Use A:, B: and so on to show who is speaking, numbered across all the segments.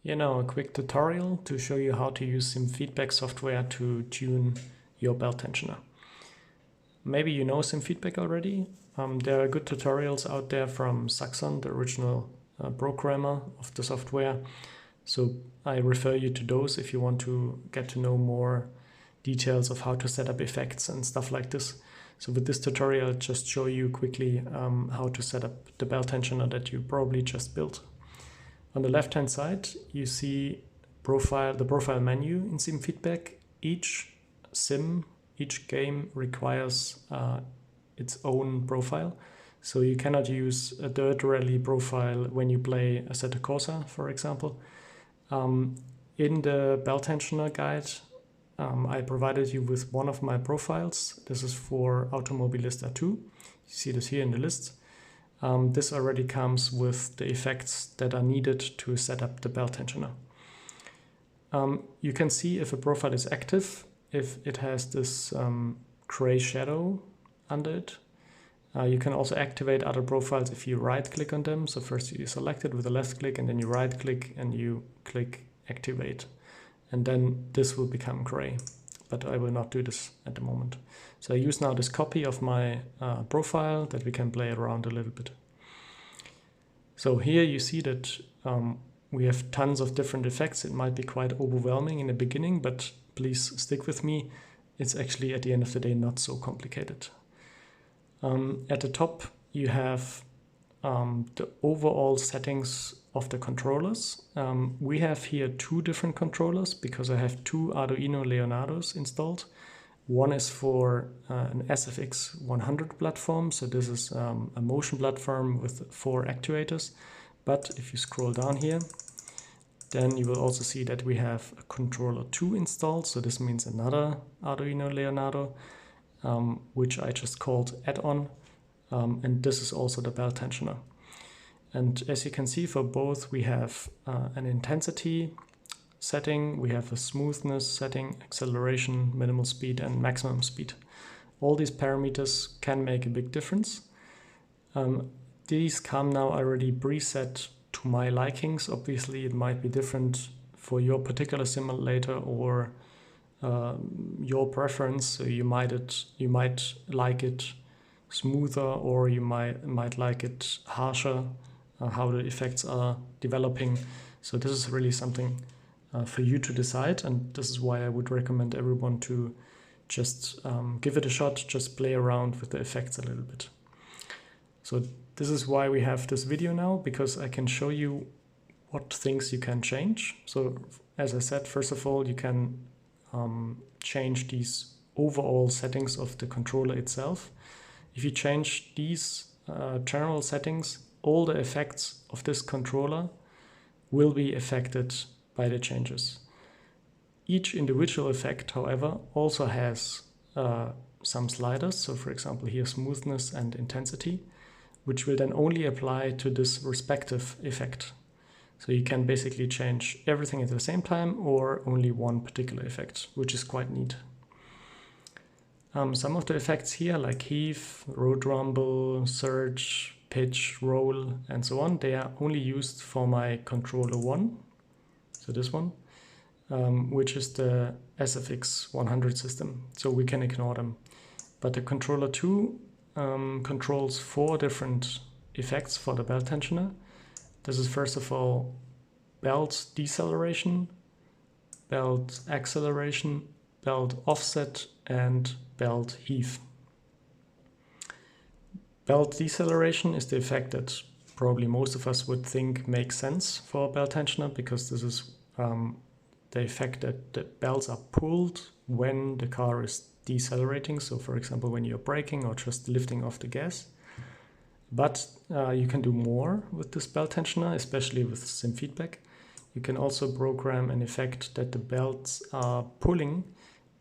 A: Here now a quick tutorial to show you how to use SimFeedback software to tune your belt tensioner. Maybe you know SimFeedback already. There are good tutorials out there from Saxon, the original programmer of the software. So I refer you to those if you want to get to know more details of how to set up effects and stuff like this. So with this tutorial, I'll just show you quickly how to set up the belt tensioner that you probably just built. On the left-hand side, you see the profile menu in SimFeedback. Each game requires its own profile. So you cannot use a dirt rally profile when you play Assetto Corsa, for example. In the belt tensioner guide, I provided you with one of my profiles. This is for Automobilista 2. You see this here in the list. This already comes with the effects that are needed to set up the belt tensioner. You can see if a profile is active, if it has this gray shadow under it. You can also activate other profiles if you right-click on them. So first you select it with a left click, and then you right-click and you click activate. And then this will become gray. But I will not do this at the moment. So I use now this copy of my profile that we can play around a little bit. So here you see that we have tons of different effects. It might be quite overwhelming in the beginning, but please stick with me. It's actually at the end of the day not so complicated. At the top you have the overall settings of the controllers. We have here two different controllers because I have two Arduino Leonardos installed. One is for an SFX 100 platform, so this is a motion platform with 4 actuators. But if you scroll down here, then you will also see that we have a controller 2 installed, so this means another Arduino Leonardo, which I just called add-on, and this is also the belt tensioner. And as you can see, for both we have an intensity setting, we have a smoothness setting, acceleration, minimal speed and maximum speed. All these parameters can make a big difference. These come now already preset to my likings. Obviously it might be different for your particular simulator or your preference. So you might like it smoother, or you might like it harsher, how the effects are developing. So this is really something for you to decide, and this is why I would recommend everyone to just give it a shot, just play around with the effects a little bit. So this is why we have this video now, because I can show you what things you can change. So as I said, first of all, you can change these overall settings of the controller itself. If you change these general settings, all the effects of this controller will be affected by the changes. Each individual effect, however, also has some sliders. So for example, here smoothness and intensity, which will then only apply to this respective effect. So you can basically change everything at the same time or only one particular effect, which is quite neat. Some of the effects here, like heave, road rumble, surge, pitch, roll, and so on, they are only used for my controller 1, so this one, which is the SFX 100 system, so we can ignore them. But the controller 2 controls 4 different effects for the belt tensioner. This is first of all belt deceleration, belt acceleration, belt offset, and belt heave. Belt deceleration is the effect that probably most of us would think makes sense for a belt tensioner, because this is the effect that the belts are pulled when the car is decelerating. So for example, when you're braking or just lifting off the gas. But you can do more with this belt tensioner, especially with SimFeedback. You can also program an effect that the belts are pulling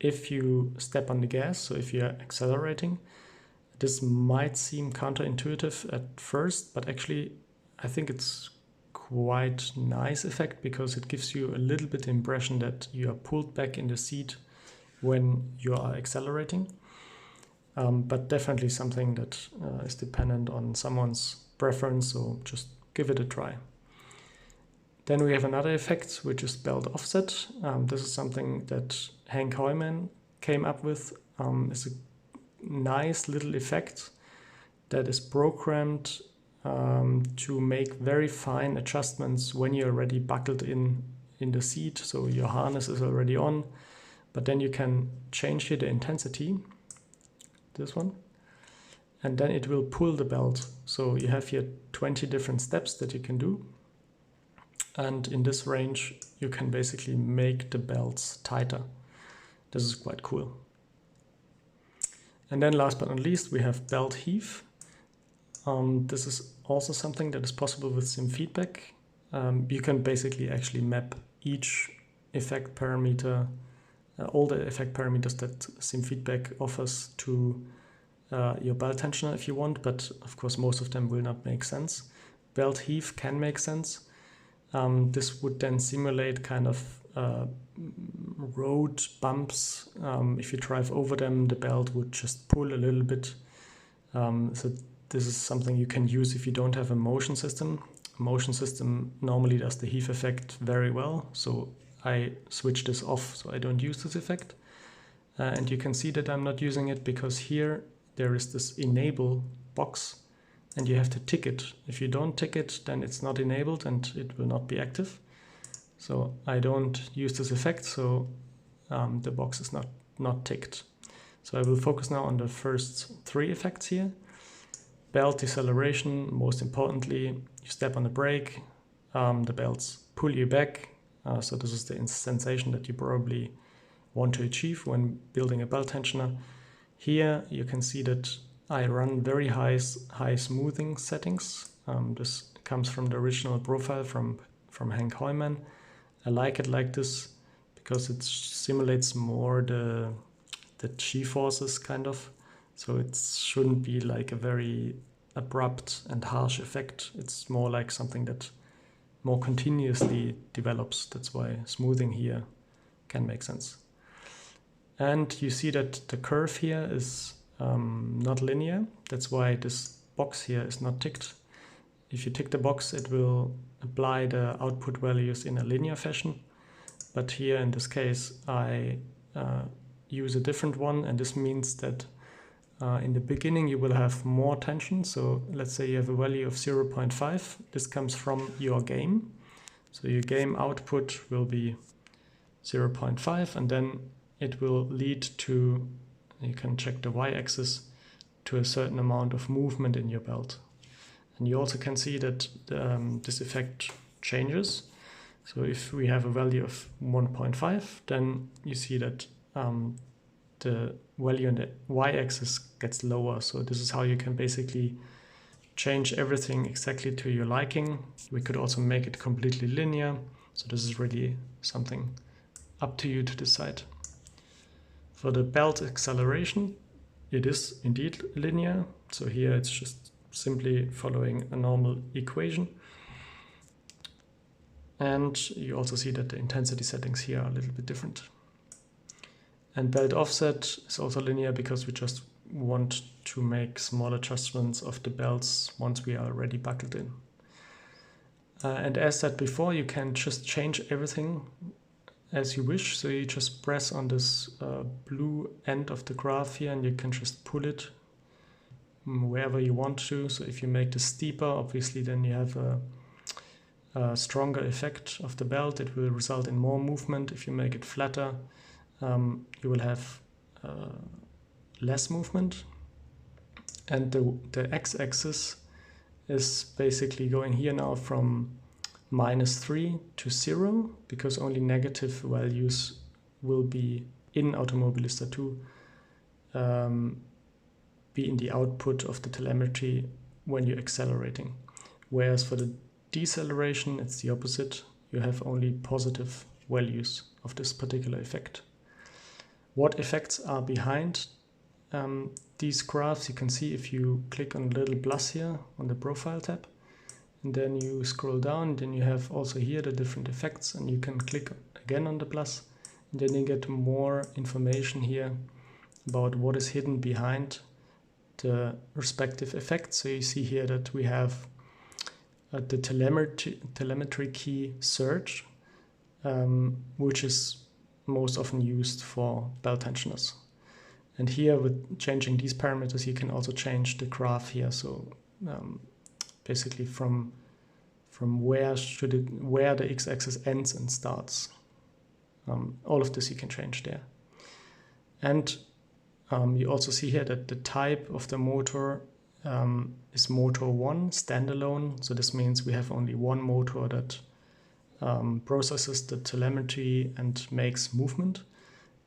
A: if you step on the gas, so if you're accelerating. This might seem counterintuitive at first, but actually I think it's quite nice effect, because it gives you a little bit the impression that you are pulled back in the seat when you are accelerating. But definitely something that is dependent on someone's preference, so just give it a try. Then we have another effect, which is belt offset. This is something that Hank Heumann came up with. It's a nice little effect that is programmed to make very fine adjustments when you're already buckled in the seat. So your harness is already on, but then you can change here the intensity, this one, and then it will pull the belt. So you have here 20 different steps that you can do. And in this range, you can basically make the belts tighter. This is quite cool. And then last but not least, we have belt heave. This is also something that is possible with SimFeedback. You can basically actually map each effect parameter, all the effect parameters that SimFeedback offers to your belt tensioner if you want, but of course most of them will not make sense. Belt heave can make sense. This would then simulate kind of road bumps. If you drive over them, the belt would just pull a little bit. So this is something you can use if you don't have a motion system. A motion system normally does the heave effect very well, so I switch this off, so I don't use this effect. And you can see that I'm not using it because here there is this enable box, and you have to tick it. If you don't tick it, then it's not enabled and it will not be active. So I don't use this effect, so the box is not ticked. So I will focus now on the first three effects here. Belt deceleration, most importantly, you step on the brake, the belts pull you back. So this is the sensation that you probably want to achieve when building a belt tensioner. Here you can see that I run very high smoothing settings. This comes from the original profile from Hank Heumann. I like it like this because it simulates more the G-forces kind of. So it shouldn't be like a very abrupt and harsh effect. It's more like something that more continuously develops. That's why smoothing here can make sense. And you see that the curve here is not linear. That's why this box here is not ticked. If you tick the box, it will apply the output values in a linear fashion. But here in this case, I use a different one, and this means that in the beginning you will have more tension. So let's say you have a value of 0.5. This comes from your game. So your game output will be 0.5, and then it will lead to, you can check the y-axis, to a certain amount of movement in your belt. And you also can see that this effect changes. So if we have a value of 1.5, then you see that the value on the y-axis gets lower. So this is how you can basically change everything exactly to your liking. We could also make it completely linear. So this is really something up to you to decide. For the belt acceleration, it is indeed linear. So here it's just simply following a normal equation. And you also see that the intensity settings here are a little bit different. And belt offset is also linear because we just want to make small adjustments of the belts once we are already buckled in. And as said before, you can just change everything as you wish. So you just press on this blue end of the graph here and you can just pull it wherever you want to. So if you make this steeper, obviously then you have a stronger effect of the belt. It will result in more movement. If you make it flatter, you will have less movement. And the x-axis is basically going here now from -3 to 0, because only negative values will be in Automobilista 2, be in the output of the telemetry when you're accelerating. Whereas for the deceleration, it's the opposite. You have only positive values of this particular effect. What effects are behind these graphs? You can see if you click on the little plus here on the profile tab, and then you scroll down, then you have also here the different effects, and you can click again on the plus, and then you get more information here about what is hidden behind the respective effects. So you see here that we have the telemetry key search, which is most often used for belt tensioners. And here, with changing these parameters, you can also change the graph here. So basically from where the x-axis ends and starts. All of this you can change there. And you also see here that the type of the motor is motor 1, standalone. So this means we have only one motor that processes the telemetry and makes movement.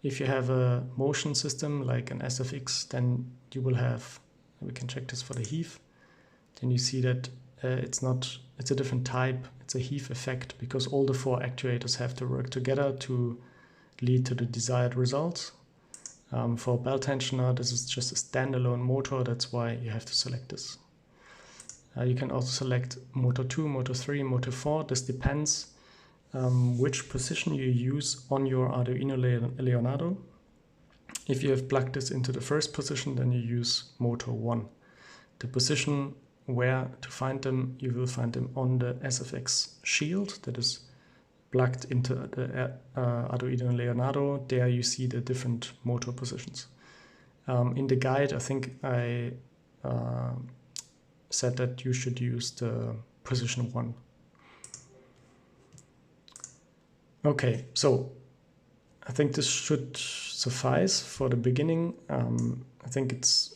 A: If you have a motion system like an SFX, then you will have, we can check this for the heave, then you see that it's a different type, it's a heave effect, because all the 4 actuators have to work together to lead to the desired results. For a belt tensioner, this is just a standalone motor, that's why you have to select this. You can also select motor 2, motor 3, motor 4, this depends which position you use on your Arduino Leonardo. If you have plugged this into the first position, then you use motor 1. The position where to find them, you will find them on the SFX shield that is plugged into the Arduino Leonardo. There you see the different motor positions. In the guide, I think I said that you should use the position 1. Okay, so I think this should suffice for the beginning. I think it's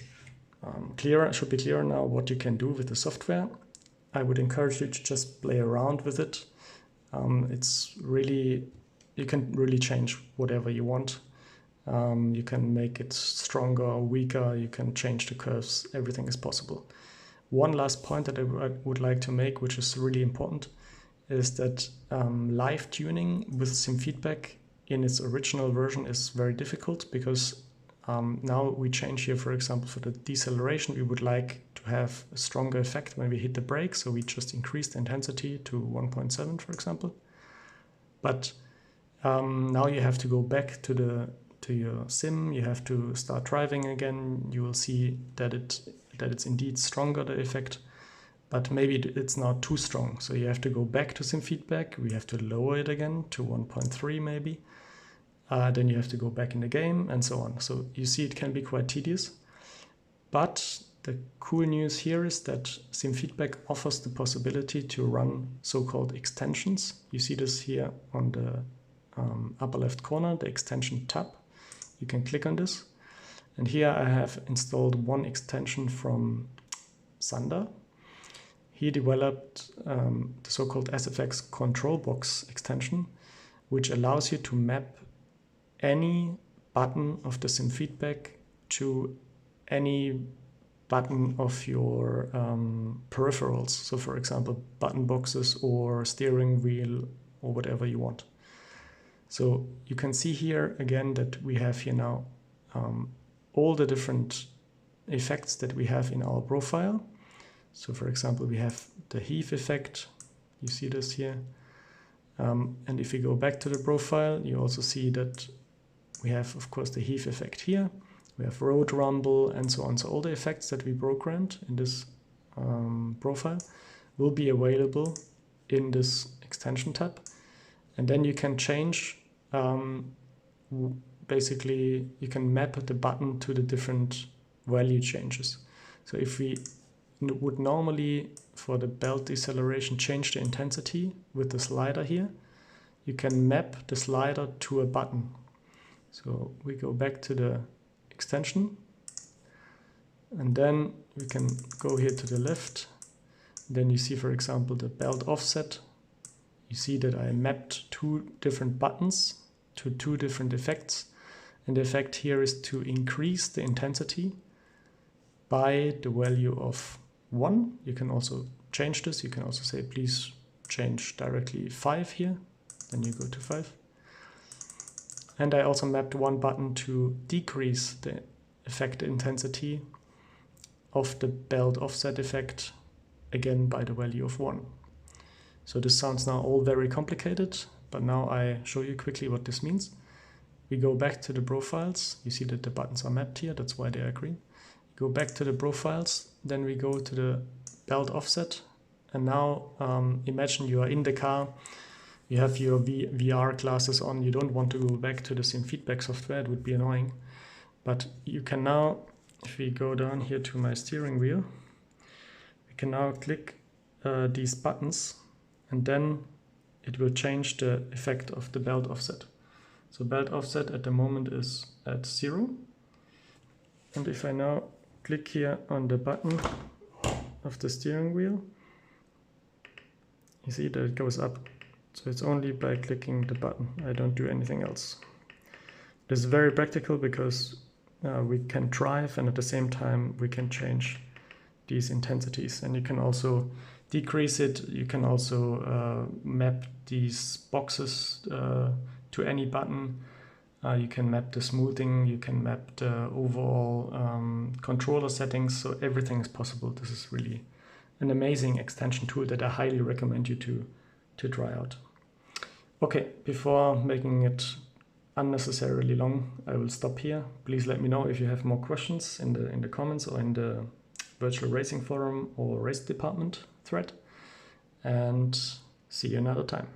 A: it should be clearer now what you can do with the software. I would encourage you to just play around with it. It's really, you can really change whatever you want. You can make it stronger or weaker, you can change the curves, everything is possible. One last point that I would like to make, which is really important, is that live tuning with SimFeedback in its original version is very difficult, because now we change here, for example, for the deceleration, we would like to have a stronger effect when we hit the brake, so we just increase the intensity to 1.7, for example. But now you have to go back to your sim, you have to start driving again, you will see that it's indeed stronger, the effect, but maybe it's not too strong, so you have to go back to SimFeedback, we have to lower it again to 1.3 maybe. Then you have to go back in the game and so on. So you see it can be quite tedious. But the cool news here is that SimFeedback offers the possibility to run so-called extensions. You see this here on the upper left corner, the extension tab. You can click on this. And here I have installed one extension from Sander. He developed the so-called SFX control box extension, which allows you to map any button of the SimFeedback to any button of your peripherals. So for example, button boxes or steering wheel or whatever you want. So you can see here again that we have here now all the different effects that we have in our profile. So for example, we have the heave effect. You see this here. And if we go back to the profile, you also see that we have, of course, the heave effect here. We have road rumble and so on. So all the effects that we programmed in this profile will be available in this extension tab. And then you can change, basically, you can map the button to the different value changes. So if we would normally, for the belt deceleration, change the intensity with the slider here, you can map the slider to a button. So we go back to the extension, and then we can go here to the left. Then you see, for example, the belt offset. You see that I mapped 2 different buttons to 2 different effects. And the effect here is to increase the intensity by the value of 1. You can also change this. You can also say, please change directly 5 here. Then you go to 5. And I also mapped 1 button to decrease the effect intensity of the belt offset effect, again by the value of 1. So this sounds now all very complicated, but now I show you quickly what this means. We go back to the profiles. You see that the buttons are mapped here, that's why they are green. Go back to the profiles, then we go to the belt offset, And now imagine you are in the car, you have your VR glasses on, you don't want to go back to the SimFeedback software, it would be annoying. But you can now, if we go down here to my steering wheel, we can now click these buttons, and then it will change the effect of the belt offset. So belt offset at the moment is at 0. And if I now click here on the button of the steering wheel, you see that it goes up. So it's only by clicking the button. I don't do anything else. This is very practical because we can drive, and at the same time we can change these intensities. And you can also decrease it. You can also map these boxes to any button. You can map the smoothing, you can map the overall controller settings, so everything is possible. This is really an amazing extension tool that I highly recommend you to try out. Okay, before making it unnecessarily long, I will stop here. Please let me know if you have more questions in the comments or in the virtual racing forum or race department thread, and see you another time.